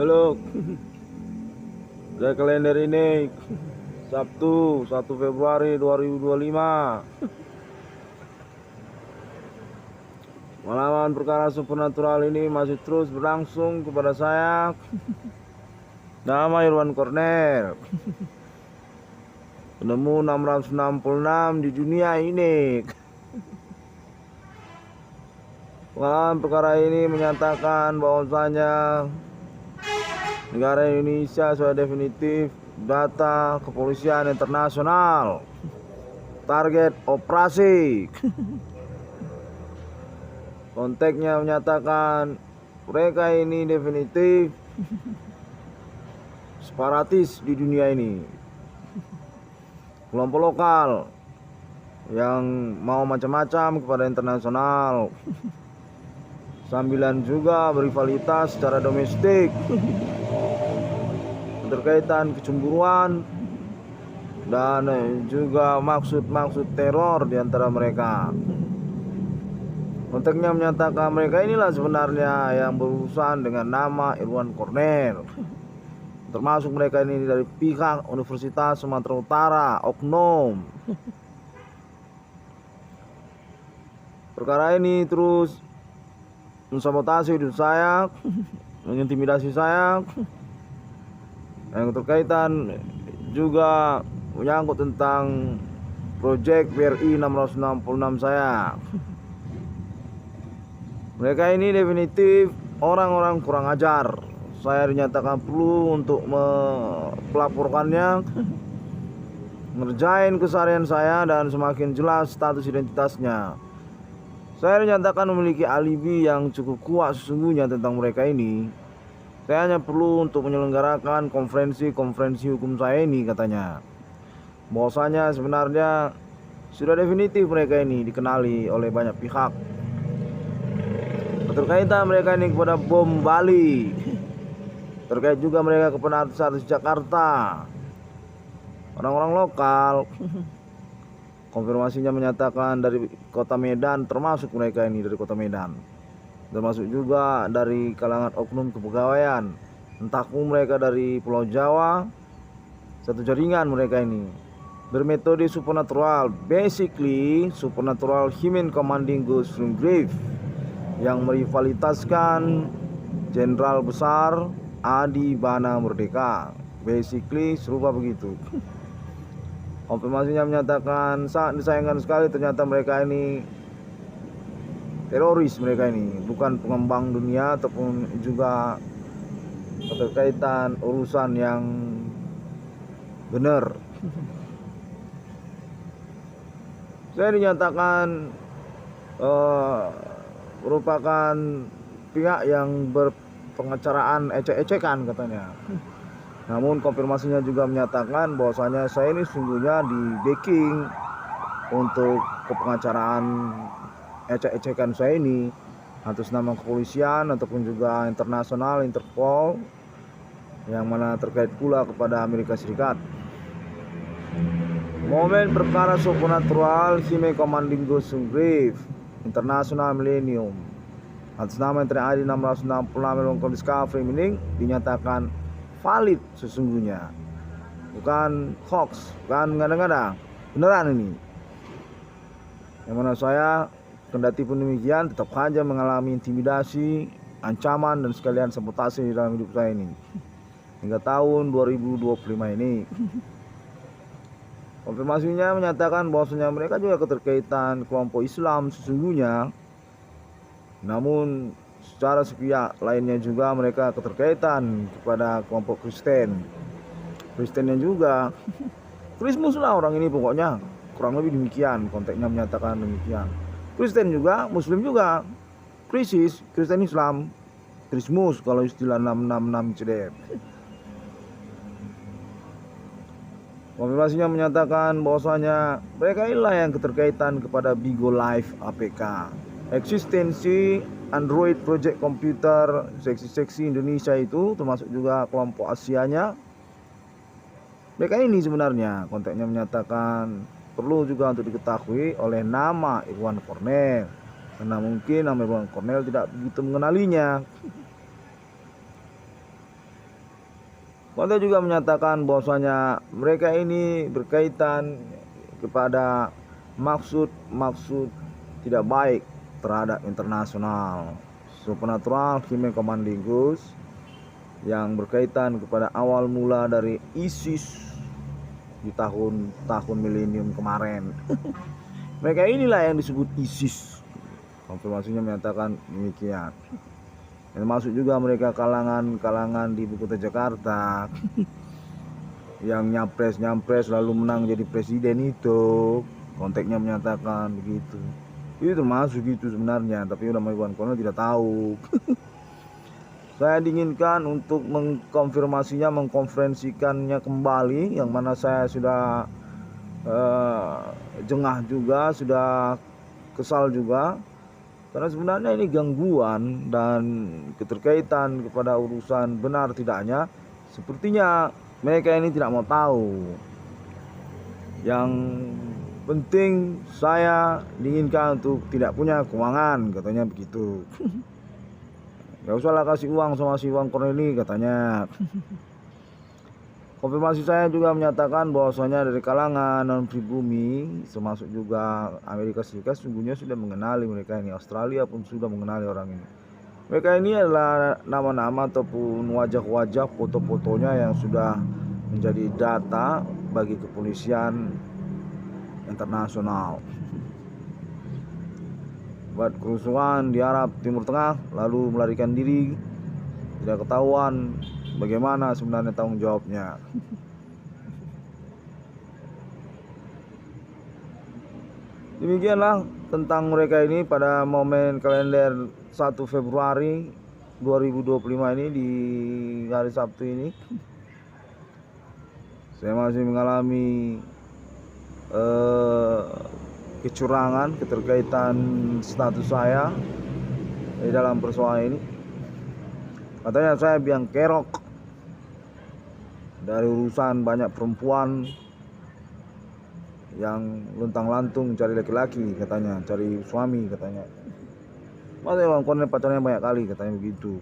Halo, saya kalender ini Sabtu 1 Februari 2025. Pengalaman perkara supernatural ini masih terus berlangsung kepada saya. Nama Irwan Cornel, penemu 666 di dunia ini. Pengalaman perkara ini menyatakan bahwasanya negara Indonesia sudah definitif data kepolisian internasional target operasi. Konteksnya menyatakan mereka ini definitif separatis di dunia ini, kelompok lokal yang mau macam-macam kepada internasional, sambilan juga berrivalitas secara domestik, berkaitan kecemburuan dan juga maksud-maksud teror di antara mereka. Konteksnya menyatakan mereka inilah sebenarnya yang berurusan dengan nama Irwan Cornel. Termasuk mereka ini dari pihak Universitas Sumatera Utara, oknum. Perkara ini terus mensabotase hidup saya, mengintimidasi saya, yang terkaitan juga menyangkut tentang proyek BRI 666 saya. Mereka ini definitif orang-orang kurang ajar. Saya dinyatakan perlu untuk melaporkannya, ngerjain keseharian saya dan semakin jelas status identitasnya. Saya dinyatakan memiliki alibi yang cukup kuat sesungguhnya tentang mereka ini. Saya hanya perlu untuk menyelenggarakan konferensi hukum saya ini, katanya. Bahwasanya sebenarnya sudah definitif mereka ini dikenali oleh banyak pihak. Terkaitan mereka ini kepada bom Bali, terkait juga mereka kepada artis-artis Jakarta, orang-orang lokal. Konfirmasinya menyatakan dari kota Medan, termasuk mereka ini dari kota Medan, termasuk juga dari kalangan oknum kepegawaian, entah mereka dari Pulau Jawa. Satu jaringan mereka ini bermetode supernatural, basically supernatural human commanding ghost from grave, yang merivalitaskan Jenderal Besar Adi Bana Merdeka. Basically serupa begitu. Konfirmasinya menyatakan sangat disayangkan sekali ternyata mereka ini teroris. Mereka ini bukan pengembang dunia ataupun juga keterkaitan urusan yang benar. Saya dinyatakan merupakan pihak yang berpengacaraan ecek-ecekan, katanya. Namun konfirmasinya juga menyatakan bahwasanya saya ini sungguhnya di backing untuk kepengacaraan ecek-ecekan saya ini atas nama kepolisian ataupun juga internasional, Interpol, yang mana terkait pula kepada Amerika Serikat. Momen perkara supernatural Hime Commanding Ghost Grave International Millennium atas nama yang terjadi 666 Long Discovery Meaning dinyatakan valid sesungguhnya, bukan hoax, bukan ngada-ngada, beneran ini. Yang mana saya kendati pun demikian tetap saja mengalami intimidasi, ancaman dan sekalian sabotase di dalam hidup saya ini hingga tahun 2025 ini. Konfirmasinya menyatakan bahwasanya mereka juga keterkaitan kelompok Islam sesungguhnya. Namun secara sepihak lainnya juga mereka keterkaitan kepada kelompok Kristennya juga. Krismus lah orang ini pokoknya, kurang lebih demikian. Konteksnya menyatakan demikian. Kristen juga, Muslim juga. Krisis, Kristen Islam, Krismus kalau istilah 666 CDF. Konfirmasinya menyatakan bahwasanya mereka inilah yang keterkaitan kepada Bigo Live APK, eksistensi Android Project Komputer, seksi-seksi Indonesia itu termasuk juga kelompok Asianya. Mereka ini sebenarnya konteksnya menyatakan perlu juga untuk diketahui oleh nama Irwan Cornel, karena mungkin nama Irwan Cornel tidak begitu mengenalinya. Konten juga menyatakan bahwasanya mereka ini berkaitan kepada maksud tidak baik terhadap internasional supernatural human commandingus yang berkaitan kepada awal mula dari ISIS di tahun milenium kemarin. Mereka inilah yang disebut ISIS. Konfirmasinya menyatakan demikian. Dan masuk juga mereka kalangan di ibu kota Jakarta yang nyapres lalu menang jadi presiden itu. Konteksnya menyatakan begitu. Itu termasuk gitu sebenarnya, tapi udah Iwan Kono tidak tahu. Saya diinginkan untuk mengkonfirmasinya, mengkonferensikannya kembali, yang mana saya sudah jengah juga, sudah kesal juga, karena sebenarnya ini gangguan dan keterkaitan kepada urusan benar tidaknya. Sepertinya mereka ini tidak mau tahu. Yang penting saya diinginkan untuk tidak punya keuangan, katanya begitu. Gak usah lah kasih uang sama si Iwan Kono ini, katanya. Konfirmasi saya juga menyatakan bahwasanya dari kalangan non pribumi, termasuk juga Amerika Serikat, sungguhnya sudah mengenali mereka ini. Australia pun sudah mengenali orang ini. Mereka ini adalah nama-nama ataupun wajah-wajah, foto-fotonya yang sudah menjadi data bagi kepolisian internasional. Buat kerusuhan di Arab Timur Tengah lalu melarikan diri, tidak ketahuan bagaimana sebenarnya tanggung jawabnya. Demikianlah tentang mereka ini pada momen kalender 1 Februari 2025 ini, di hari Sabtu ini. Saya masih mengalami kecurangan, keterkaitan status saya di dalam persoalan ini. Katanya saya biang kerok dari urusan banyak perempuan yang luntang-lantung cari laki-laki, katanya cari suami, katanya. Masa Iwan Kono pacarnya banyak kali, katanya begitu.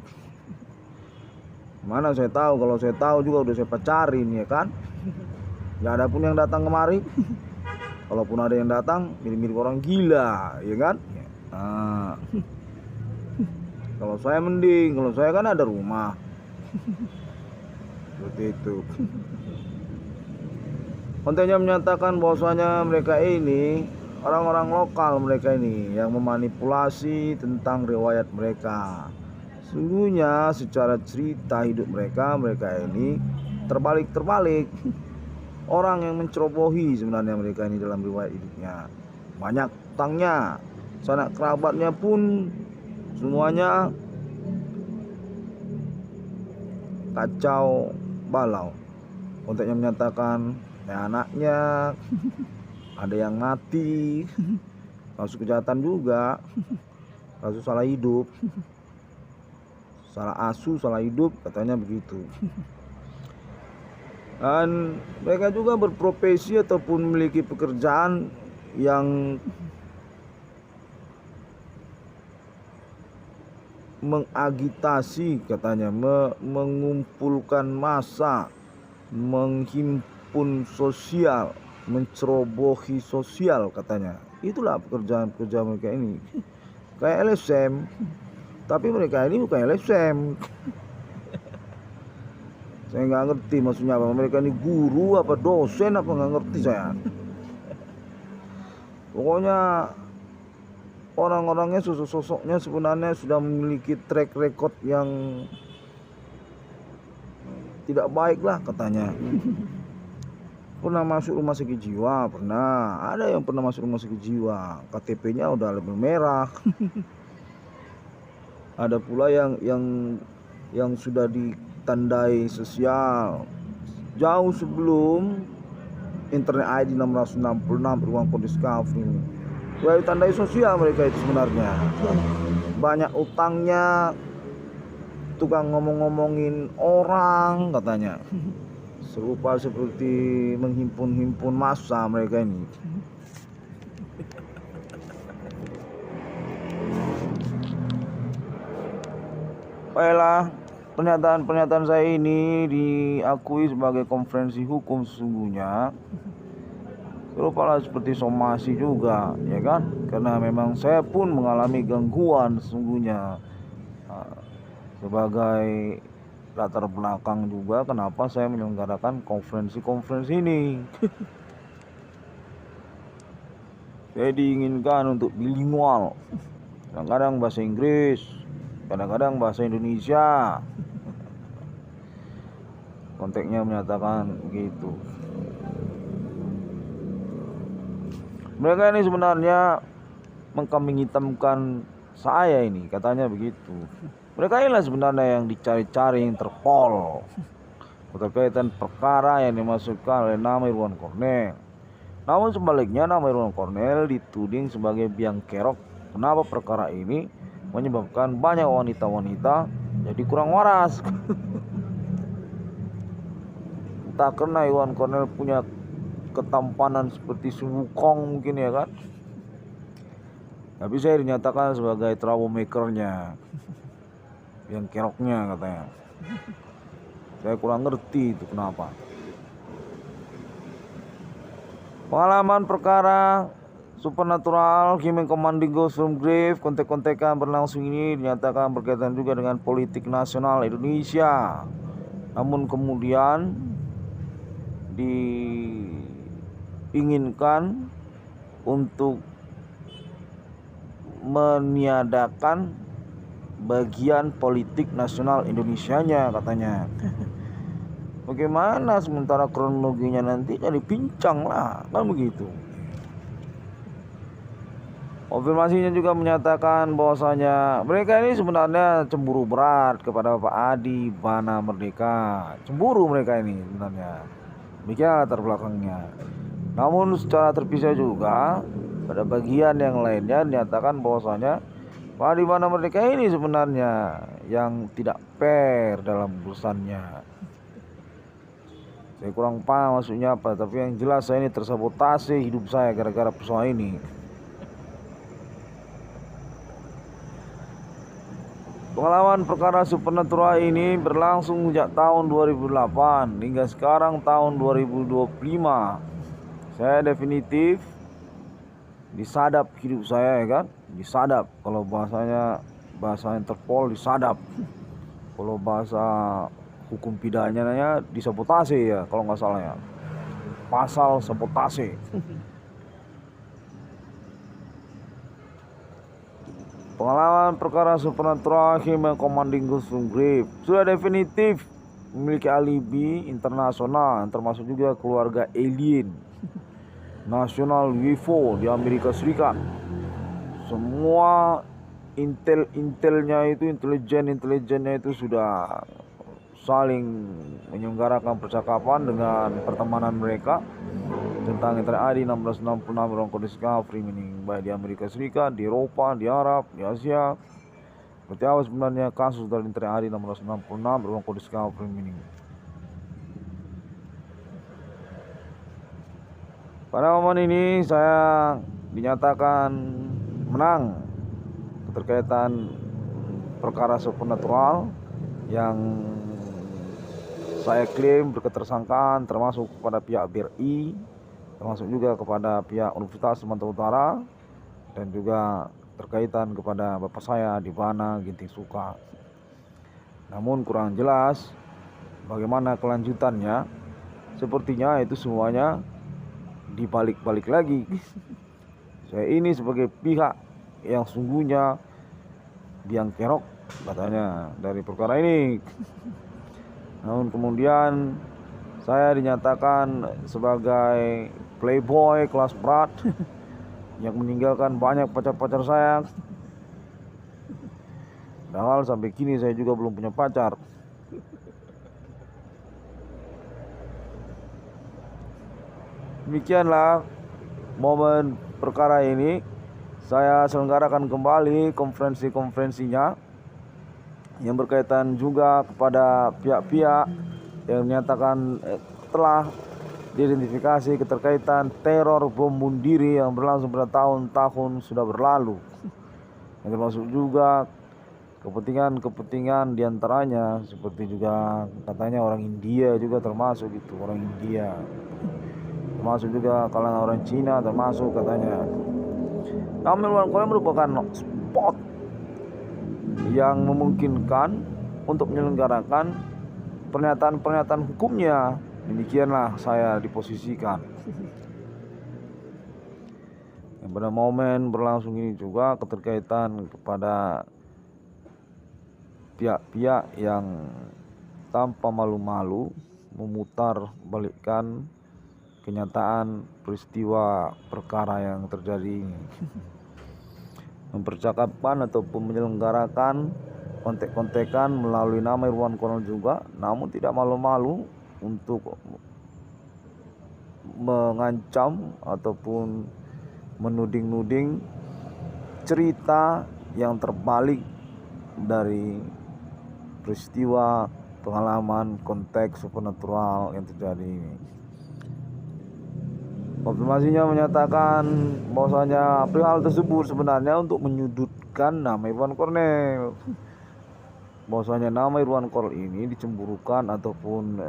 Mana saya tahu, kalau saya tahu juga udah saya pacarin, ya kan. Gak ada pun yang datang kemari. Kalaupun ada yang datang, mirip-mirip orang gila, ya kan? Nah, kalau saya mending, kalau saya kan ada rumah. Seperti itu. Kontennya menyatakan bahwasanya mereka ini orang-orang lokal, mereka ini yang memanipulasi tentang riwayat mereka. Sungguhnya secara cerita hidup mereka ini terbalik. Orang yang mencerobohi sebenarnya mereka ini dalam riwayat hidupnya. Banyak utangnya, sanak kerabatnya pun semuanya kacau balau. Kontennya menyatakan anaknya ada yang mati, kasus kejahatan juga, kasus salah hidup, salah asuh, salah hidup, katanya begitu. Dan mereka juga berprofesi ataupun memiliki pekerjaan yang mengagitasi, katanya, mengumpulkan massa, menghimpun sosial, mencerobohi sosial, katanya. Itulah pekerjaan mereka ini. Kayak LSM, tapi mereka ini bukan LSM. Saya nggak ngerti maksudnya apa. Mereka ini guru apa dosen apa, nggak ngerti saya. Pokoknya orang-orangnya, sosok-sosoknya sebenarnya sudah memiliki track record yang tidak baik lah, katanya. Pernah masuk rumah sakit jiwa, pernah. Ada yang pernah masuk rumah sakit jiwa, KTP-nya udah label merah. Ada pula yang sudah ditandai sosial jauh sebelum internet ID 666 ruang kode discovery. Sudah ditandai sosial mereka itu sebenarnya. Banyak utangnya, tukang ngomong-ngomongin orang, katanya. Serupa seperti menghimpun massa mereka ini. Baiklah, pernyataan saya ini diakui sebagai konferensi hukum sesungguhnya serupa seperti somasi juga, ya kan? Karena memang saya pun mengalami gangguan sesungguhnya. Sebagai latar belakang juga kenapa saya menyelenggarakan konferensi ini. Saya diinginkan untuk bilingual, kadang-kadang bahasa Inggris, kadang-kadang bahasa Indonesia. Konteksnya menyatakan begitu. Mereka ini sebenarnya mengkambing hitamkan saya ini, katanya begitu. Mereka inilah sebenarnya yang dicari-cari Interpol berkaitan perkara yang dimasukkan oleh nama Irwan Cornel. Namun sebaliknya nama Irwan Cornel dituding sebagai biang kerok kenapa perkara ini menyebabkan banyak wanita-wanita jadi kurang waras. Entah karena Irwan Cornel punya ketampanan seperti Wukong mungkin, ya kan. Tapi saya dinyatakan sebagai troublemaker-nya, biang keroknya katanya. Saya kurang ngerti itu kenapa. Pengalaman perkara supernatural Human Commanding Ghost from Grave kontek-kontekan berlangsung ini dinyatakan berkaitan juga dengan politik nasional Indonesia. Namun kemudian diinginkan untuk meniadakan bagian politik nasional Indonesianya katanya. Bagaimana sementara kronologinya nanti jadi pincang lah, kan begitu. Konfirmasinya juga menyatakan bahwasanya mereka ini sebenarnya cemburu berat kepada Bapak Adi Bana Merdeka. Cemburu mereka ini sebenarnya. Demikian latar belakangnya. Namun secara terpisah juga pada bagian yang lainnya dinyatakan bahwasanya Pak Adi Bana Merdeka ini sebenarnya yang tidak fair dalam urusannya. Saya kurang paham maksudnya apa, tapi yang jelas saya ini tersabotase hidup saya gara-gara persoalan ini. Pengalaman perkara supernatural ini berlangsung sejak tahun 2008 hingga sekarang tahun 2025. Saya definitif disadap hidup saya, ya kan? Disadap, kalau bahasa Interpol disadap. Kalau bahasa hukum pidananya disabotase ya, kalau nggak salah ya, pasal sabotase. Pengalaman perkara supernatural Human Commanding Ghost from Grave sudah definitif memiliki alibi internasional, termasuk juga keluarga alien nasional UFO di Amerika Serikat. Semua intelijennya itu sudah saling menyelenggarakan percakapan dengan pertemanan mereka tentang Adi 1666 ruang kode Discovery, baik di Amerika Serikat, di Eropa, di Arab, di Asia. Seperti apa sebenarnya kasus dari Adi 1666 ruang kode Discovery ini. Pada momen ini saya dinyatakan menang terkaitan perkara supernatural yang saya klaim berketersangkaan, termasuk kepada pihak BRI, termasuk juga kepada pihak Universitas Sumatera Utara, dan juga terkaitan kepada bapak saya di Bana Ginting Suka. Namun kurang jelas bagaimana kelanjutannya. Sepertinya itu semuanya dibalik-balik lagi. Saya ini sebagai pihak yang sungguhnya biang kerok katanya dari perkara ini. Namun kemudian saya dinyatakan sebagai playboy kelas berat yang meninggalkan banyak pacar-pacar saya. Padahal sampai kini saya juga belum punya pacar. Demikianlah momen perkara ini. Saya selenggarakan kembali konferensinya yang berkaitan juga kepada pihak-pihak yang menyatakan telah diidentifikasi keterkaitan teror bom bunuh diri yang berlangsung pada tahun-tahun sudah berlalu, yang termasuk juga kepentingan diantaranya seperti juga katanya orang India juga termasuk itu, orang India termasuk juga kalangan orang Cina termasuk katanya. Namun Irwan Korea merupakan spot yang memungkinkan untuk menyelenggarakan pernyataan-pernyataan hukumnya. Demikianlah saya diposisikan. Pada momen berlangsung ini juga keterkaitan kepada pihak-pihak yang tanpa malu-malu memutar balikkan kenyataan peristiwa perkara yang terjadi ini, mempercakapkan ataupun menyelenggarakan kontek-kontekan melalui nama Irwan Kornel juga, namun tidak malu-malu untuk mengancam ataupun menuding-nuding cerita yang terbalik dari peristiwa pengalaman konteks supernatural yang terjadi ini. Konfirmasinya menyatakan bahwasanya perihal tersebut sebenarnya untuk menyudutkan nama Irwan Kornel, bahwasanya nama Irwan Kornel ini dicemburukan ataupun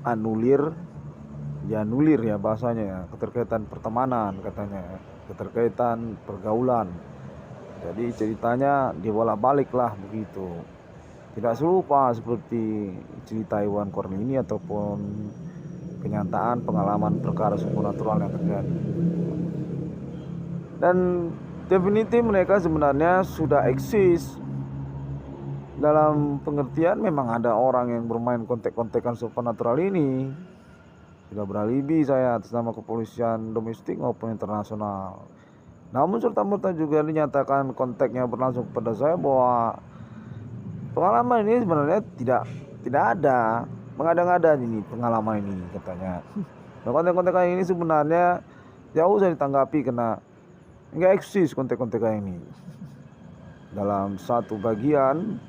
dianulir ya bahasanya ya, keterkaitan pertemanan katanya, keterkaitan pergaulan. Jadi ceritanya dibolak-balik lah begitu, tidak serupa seperti cerita Irwan Kornel ini ataupun kenyataan pengalaman perkara supernatural yang terjadi. Dan definitif mereka sebenarnya sudah eksis, dalam pengertian memang ada orang yang bermain kontek-kontekan supernatural ini. Sudah beralibi saya atas nama kepolisian domestik maupun internasional. Namun serta-merta juga dinyatakan konteknya berlangsung kepada saya bahwa pengalaman ini sebenarnya tidak ada, mengada-ngada ini pengalaman ini katanya. Nah, kontek-kontekan ini sebenarnya jauh saya ditanggapi karena enggak eksis kontek-kontekan ini. Dalam satu bagian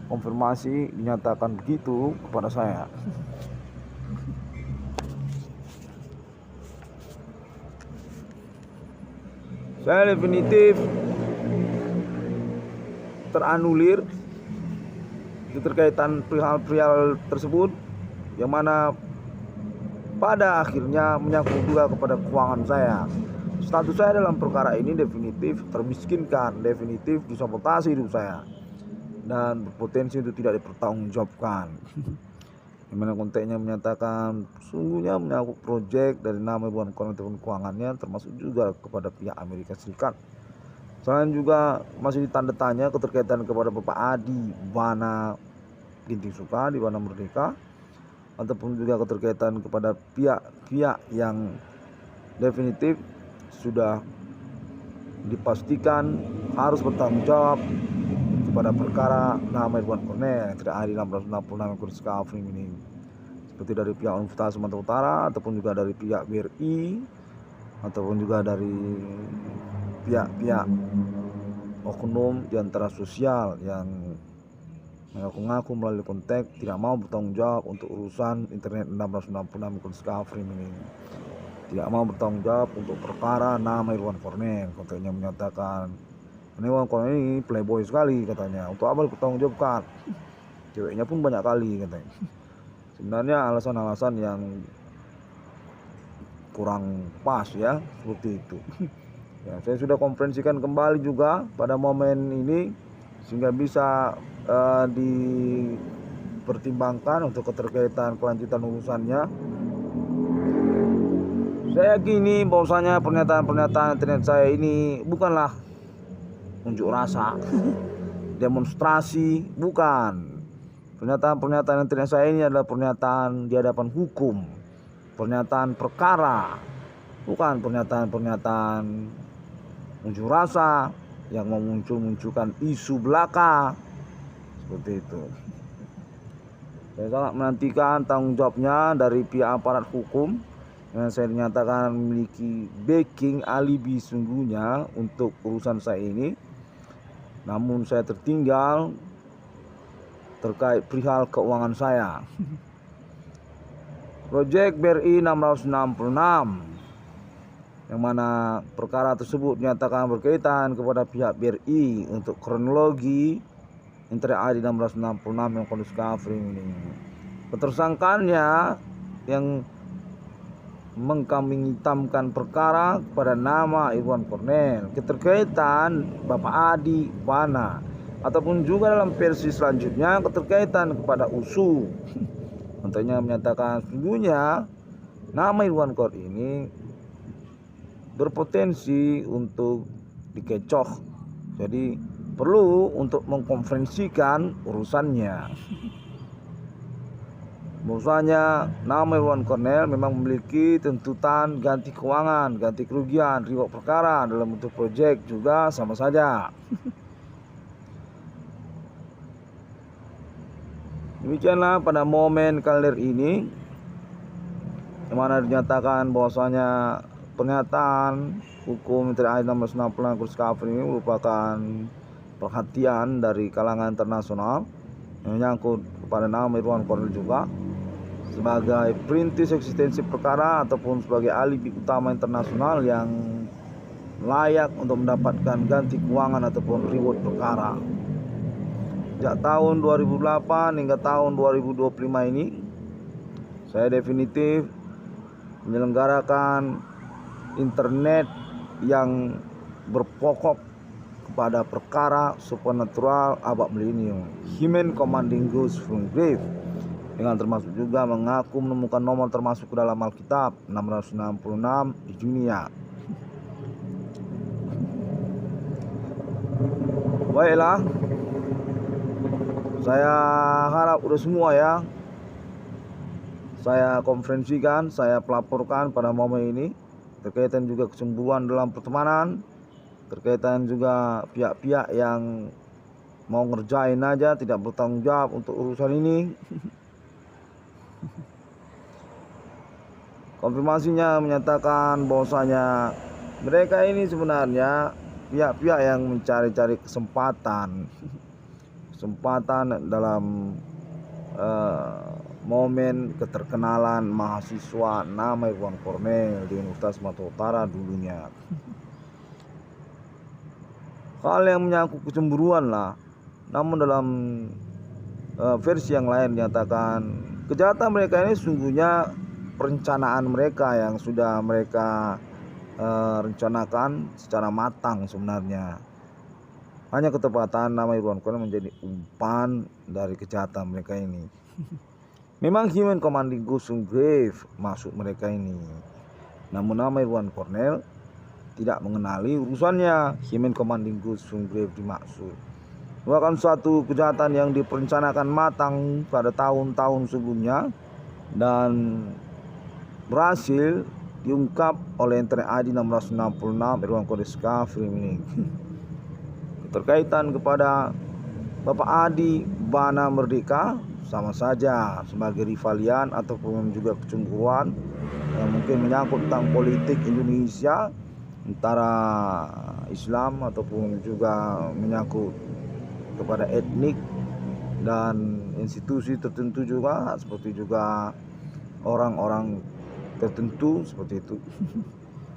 konfirmasi dinyatakan begitu kepada saya. Saya definitif teranulir keterkaitan perihal tersebut, yang mana pada akhirnya menyangkut juga kepada keuangan saya. Status saya dalam perkara ini definitif termiskinkan, definitif disabotasi hidup saya, dan berpotensi untuk tidak dipertanggungjawabkan. Yang mana konteksnya menyatakan sungguhnya menyangkut proyek dari nama Irwan Kornel ataupun keuangannya, termasuk juga kepada pihak Amerika Serikat. Selain juga masih ditanda tanya keterkaitan kepada Bapak Adi Wana Ginting Suka di Wana Merdeka, ataupun juga keterkaitan kepada pihak-pihak yang definitif sudah dipastikan harus bertanggung jawab pada perkara nama Irwan Kornel yang terjadi dalam 1966 Kudus Kafri ini, seperti dari pihak Universitas Sumatera Utara ataupun juga dari pihak BRI ataupun juga dari pihak-pihak oknum di antara sosial yang mengaku-ngaku melalui konteks tidak mau bertanggung jawab untuk urusan internet 1996 Kudus Kafri ini, tidak mau bertanggung jawab untuk perkara nama Irwan Kornel. Konteksnya menyatakan Irwan Kornel ini playboy sekali katanya, untuk apa dipertanggungjawabkan, ceweknya pun banyak kali katanya. Sebenarnya alasan-alasan yang kurang pas ya, seperti itu. Ya, saya sudah konferensikan kembali juga pada momen ini sehingga bisa dipertimbangkan untuk keterkaitan kelanjutan urusannya. Saya yakini bahwasanya pernyataan-pernyataan internet saya ini bukanlah unjuk rasa, demonstrasi, bukan. Pernyataan-pernyataan internet saya ini adalah pernyataan di hadapan hukum, pernyataan perkara, bukan pernyataan-pernyataan unjuk rasa yang memunculkan isu belaka seperti itu. Saya sangat menantikan tanggung jawabnya dari pihak aparat hukum yang saya dinyatakan memiliki backing alibi sungguhnya untuk urusan saya ini. Namun saya tertinggal terkait perihal keuangan saya. Proyek BRI 666 yang mana perkara tersebut dinyatakan berkaitan kepada pihak BRI untuk kronologi Inter AD 666 yang kondisi Kafri ini. Ketersangkaannya yang mengkambing hitamkan perkara kepada nama Irwan Cornel, keterkaitan Bapak Adi Bana, ataupun juga dalam versi selanjutnya keterkaitan kepada USU. Contohnya menyatakan sesungguhnya nama Irwan Cornel ini berpotensi untuk dikecoh, jadi perlu untuk mengkonferensikan urusannya. Bahwasanya nama Irwan Cornel memang memiliki tuntutan ganti keuangan, ganti kerugian, reward perkara dalam bentuk proyek juga sama saja. Demikianlah pada momen kalender ini, yang mana dinyatakan bahwasanya pernyataan hukum Inter AD 666 Kondisi Kafri ini merupakan perhatian dari kalangan internasional yang menyangkut kepada nama Irwan Cornel juga sebagai perintis eksistensi perkara ataupun sebagai alibi utama internasional yang layak untuk mendapatkan ganti keuangan ataupun reward perkara. Sejak tahun 2008 hingga tahun 2025 ini, saya definitif menyelenggarakan internet yang berpokok kepada perkara supernatural abad milenium, Human Commanding Ghost from Grave, dengan termasuk juga mengaku menemukan nomor termasuk ke dalam Alkitab 666 di dunia. Baiklah, saya harap udah semua ya saya konferensikan, saya pelaporkan pada momen ini, terkaitan juga kecemburuan dalam pertemanan, terkaitan juga pihak-pihak yang mau ngerjain aja tidak bertanggung jawab untuk urusan ini. Konfirmasinya menyatakan bahwasanya mereka ini sebenarnya pihak-pihak yang mencari-cari kesempatan dalam momen keterkenalan mahasiswa nama Irwan Cornel di Universitas Sumatera Utara dulunya. Hal yang menyangkut kecemburuan lah, namun dalam versi yang lain dinyatakan kejahatan mereka ini sungguhnya perencanaan mereka yang sudah mereka rencanakan secara matang sebenarnya. Hanya ketepatan nama Irwan Cornel menjadi umpan dari kejahatan mereka ini. Memang Human Commanding Ghost from Grave maksud mereka ini, namun nama Irwan Cornel tidak mengenali urusannya. Human Commanding Ghost from Grave dimaksud merupakan suatu kejahatan yang diperencanakan matang pada tahun-tahun sebelumnya dan berhasil diungkap oleh Inter AD 666 Irwan Kondisi Kafri ini. Keterkaitan kepada Bapak Adi Bana Merdeka sama saja sebagai rivalian ataupun juga kecemburuan yang mungkin menyangkut tentang politik Indonesia antara Islam ataupun juga menyangkut kepada etnik dan institusi tertentu juga, seperti juga orang-orang tertentu seperti itu.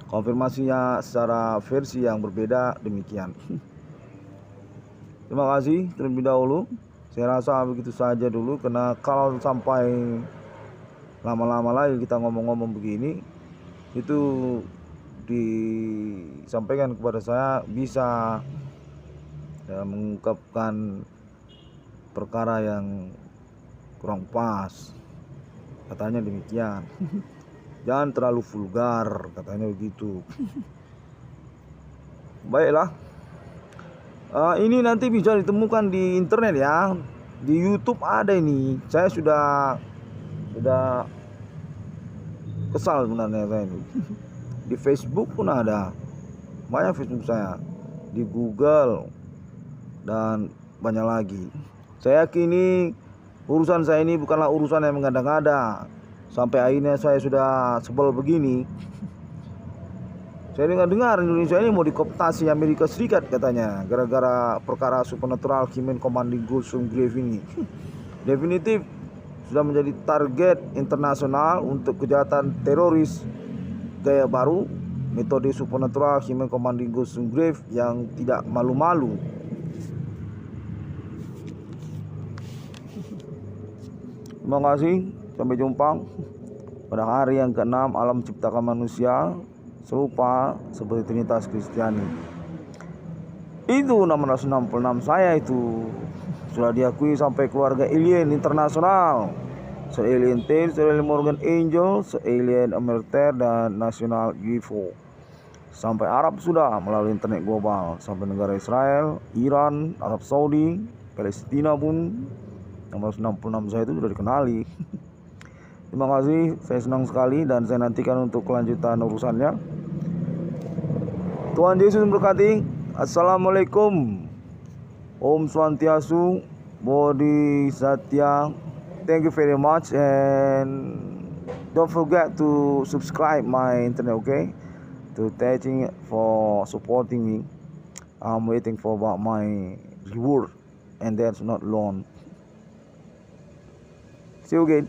Konfirmasinya secara versi yang berbeda demikian. Terima kasih terlebih dahulu. Saya rasa begitu saja dulu, karena kalau sampai lama-lama lagi kita ngomong-ngomong begini, itu disampaikan kepada saya bisa mengungkapkan perkara yang kurang pas, katanya demikian. Jangan terlalu vulgar, katanya begitu. Baiklah, ini nanti bisa ditemukan di internet ya, di YouTube ada ini. Saya sudah kesal sebenarnya saya ini. Di Facebook pun ada, banyak Facebook saya, di Google dan banyak lagi. Saya yakini urusan saya ini bukanlah urusan yang mengada-ngada. Sampai akhirnya saya sudah sebel begini. Saya dengar Indonesia ini mau dikooptasi Amerika Serikat katanya, gara-gara perkara supernatural Human Commanding Ghost from Grave ini. Definitif sudah menjadi target internasional untuk kejahatan teroris gaya baru metode supernatural Human Commanding Ghost Grave yang tidak malu-malu. Terima kasih, sampai jumpa pada hari yang ke-6 alam menciptakan manusia serupa seperti Trinitas Kristiani. Itu 666 saya itu sudah diakui sampai keluarga alien internasional, se-alien T, se-alien Morgan Angel, se-alien Amerter dan nasional UFO. Sampai Arab sudah melalui internet global, sampai negara Israel, Iran, Arab Saudi, Palestina pun 666 saya itu sudah dikenali. Terima kasih, saya senang sekali dan saya nantikan untuk kelanjutan urusannya. Tuhan Yesus memberkati. Assalamualaikum. Om Swantiastu, Bodhisatya. Thank you very much and don't forget to subscribe my internet, okay? To thanking for supporting me. I'm waiting for about my reward and that's not long. See you again.